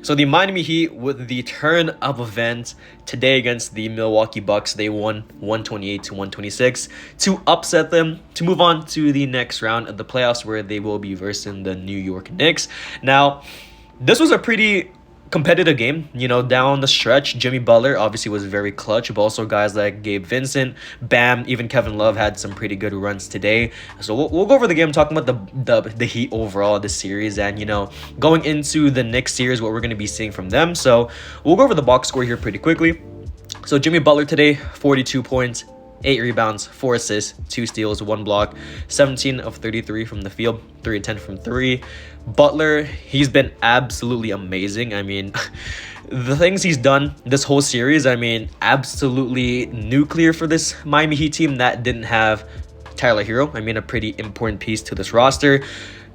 So the Miami Heat, with the turn of events today against the Milwaukee Bucks, they won 128 to 126 to upset them to move on to the next round of the playoffs, where they will be versing the New York Knicks. Now, this was a pretty competitive game, down the stretch. Jimmy Butler obviously was very clutch, but also guys like Gabe Vincent, Bam, even Kevin Love had some pretty good runs today. So we'll go over the game, talking about the Heat overall this series, and going into the next series, what we're going to be seeing from them. So we'll go over the box score here pretty quickly. So Jimmy Butler today, 42 points, 8 rebounds, 4 assists, 2 steals, 1 block, 17 of 33 from the field, 3 of 10 from 3. Butler, he's been absolutely amazing. I mean, the things he's done this whole series, absolutely nuclear for this Miami Heat team that didn't have Tyler Hero. A pretty important piece to this roster.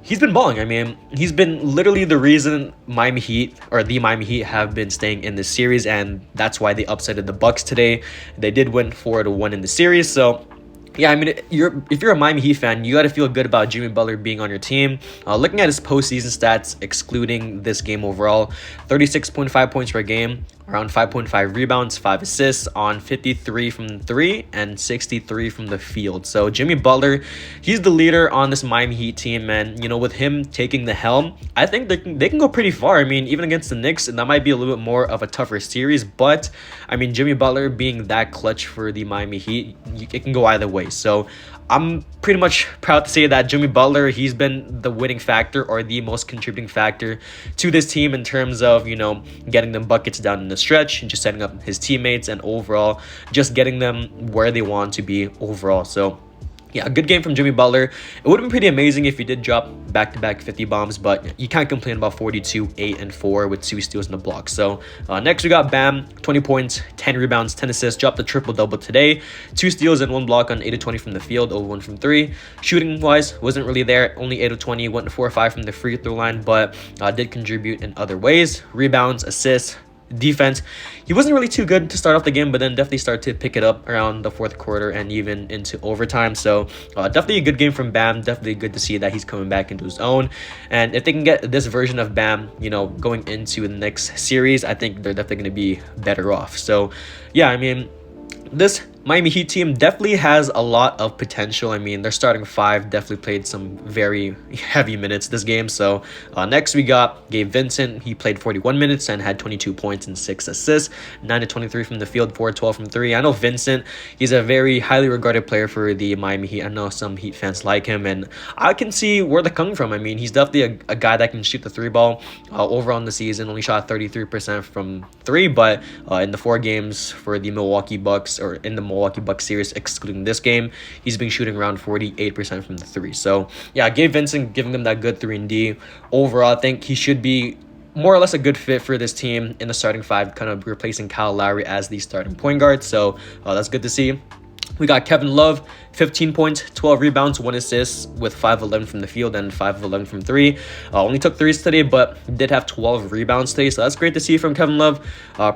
He's been balling. He's been literally the reason the Miami Heat have been staying in this series, and that's why they upsetted the Bucks today. They did win 4-1 in the series. So yeah, if you're a Miami Heat fan, you got to feel good about Jimmy Butler being on your team. Looking at his postseason stats, excluding this game overall, 36.5 points per game, around 5.5 rebounds, 5 assists on 53 from 3 and 63 from the field. So Jimmy Butler, he's the leader on this Miami Heat team, and with him taking the helm, I think they can go pretty far. Even against the Knicks, and that might be a little bit more of a tougher series, but Jimmy Butler being that clutch for the Miami Heat, it can go either way. So I'm pretty much proud to say that Jimmy Butler, he's been the winning factor, or the most contributing factor to this team in terms of, getting them buckets down in the stretch, and just setting up his teammates, and overall just getting them where they want to be overall. So yeah, a good game from Jimmy Butler. It would have been pretty amazing if he did drop back-to-back 50 bombs, but you can't complain about 42, 8, and 4 with 2 steals and a block. So next we got Bam, 20 points, 10 rebounds, 10 assists, dropped a triple-double today. 2 steals and 1 block on 8 of 20 from the field, 0-1 from 3. Shooting-wise, wasn't really there. Only 8 of 20, went 4 or 5 from the free throw line, but did contribute in other ways. Rebounds, assists, defense, he wasn't really too good to start off the game, but then definitely started to pick it up around the fourth quarter and even into overtime. So definitely a good game from Bam. Definitely good to see that he's coming back into his own, and if they can get this version of Bam going into the next series, I think they're definitely going to be better off. So yeah, this Miami Heat team definitely has a lot of potential. Their starting 5 definitely played some very heavy minutes this game. So next we got Gabe Vincent. He played 41 minutes and had 22 points and 6 assists, 9 to 23 from the field, 4 to 12 from 3. I know Vincent, he's a very highly regarded player for the Miami Heat. I know some Heat fans like him, and I can see where they're coming from. He's definitely a guy that can shoot the 3 ball. Overall in the season, only shot 33% from 3, but in the 4 games for the Milwaukee Bucks, or in the Milwaukee Bucks series, excluding this game, he's been shooting around 48% from the 3. So yeah, Gabe Vincent giving them that good 3-and-D. Overall, I think he should be more or less a good fit for this team in the starting 5, kind of replacing Kyle Lowry as the starting point guard. So that's good to see. We got Kevin Love, 15 points, 12 rebounds, 1 assist, with 5 of 11 from the field and 5 of 11 from 3. Only took 3s today, but did have 12 rebounds today, so that's great to see from Kevin Love.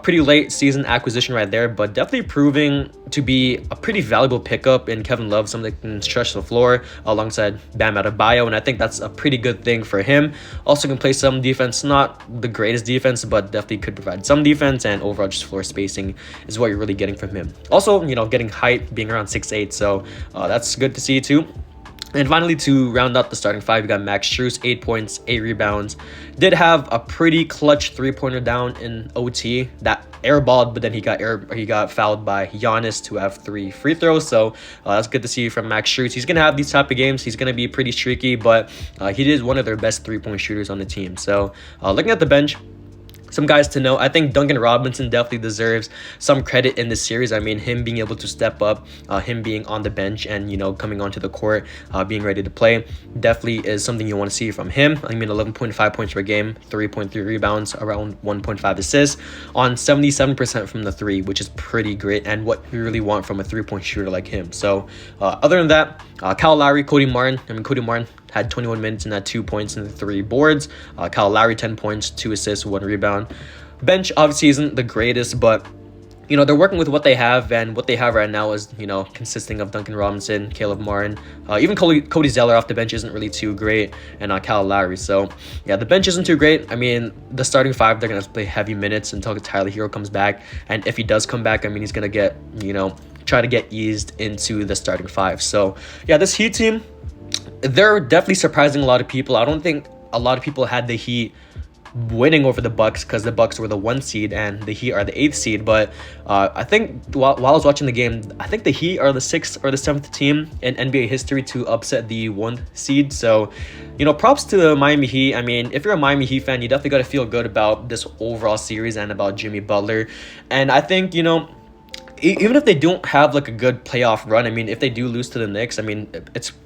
Pretty late season acquisition right there, but definitely proving to be a pretty valuable pickup in Kevin Love, something that can stretch the floor alongside Bam Adebayo, and I think that's a pretty good thing for him. Also can play some defense, not the greatest defense, but definitely could provide some defense, and overall just floor spacing is what you're really getting from him. Also, getting height, being around 6'8", so that's good to see too. And finally, to round out the starting 5, we got Max Strus, 8 points, 8 rebounds. Did have a pretty clutch 3-pointer down in OT that airballed, but then he got fouled by Giannis to have 3 free throws. So that's good to see from Max Strus. He's gonna have these type of games. He's gonna be pretty streaky, but he is one of their best 3-point shooters on the team. So looking at the bench, some guys to know, I think Duncan Robinson definitely deserves some credit in this series. Him being able to step up, him being on the bench and, coming onto the court, being ready to play, definitely is something you want to see from him. 11.5 points per game, 3.3 rebounds, around 1.5 assists on 77% from the 3, which is pretty great and what we really want from a 3-point shooter like him. So other than that, Kyle Lowry, Cody Martin. Cody Martin had 21 minutes and had 2 points and 3 boards. Kyle Lowry, 10 points, 2 assists, 1 rebound. Bench obviously isn't the greatest, but you know, they're working with what they have, and what they have right now is, you know, consisting of Duncan Robinson, Caleb Martin, even Cody Zeller off the bench isn't really too great, and Kyle Lowry. So yeah, the bench isn't too great. I mean, the starting five, they're gonna play heavy minutes until Tyler Hero comes back, and if he does come back, I mean, he's gonna get, you know, try to get eased into the starting five. So yeah, this Heat team, they're definitely surprising a lot of people. I don't think a lot of people had the Heat winning over the Bucks, because the Bucks were the 1 seed and the Heat are the 8th seed. But I think while I was watching the game, I think the Heat are the 6th or the 7th team in NBA history to upset the 1 seed. So, you know, props to the Miami Heat. I mean, if you're a Miami Heat fan, you definitely got to feel good about this overall series and about Jimmy Butler. And I think, you know, even if they don't have like a good playoff run, I mean, if they do lose to the Knicks, I mean,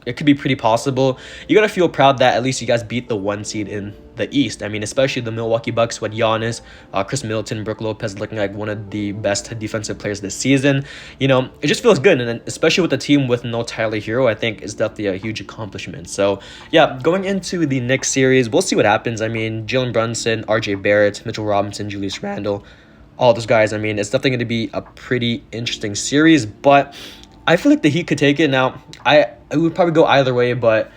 it could be pretty possible. You gotta feel proud that at least you guys beat the 1 seed in the East. I mean, especially the Milwaukee Bucks with Giannis, Chris Middleton, Brook Lopez looking like one of the best defensive players this season. You know, it just feels good, and then especially with the team with no Tyler Hero, I think is definitely a huge accomplishment. So yeah, going into the Knicks series, we'll see what happens. I mean, Jalen Brunson, RJ Barrett, Mitchell Robinson, Julius Randle, all those guys. I mean, it's definitely going to be a pretty interesting series, but I feel like the Heat could take it. Now, I would probably go either way, but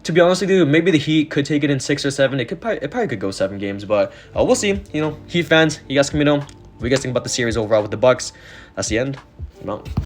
to be honest with you, maybe the Heat could take it in 6 or 7. It probably could go 7 games, but we'll see. You know, Heat fans, you guys can let me know what you guys think about the series overall with the Bucks. That's the end. I'm out.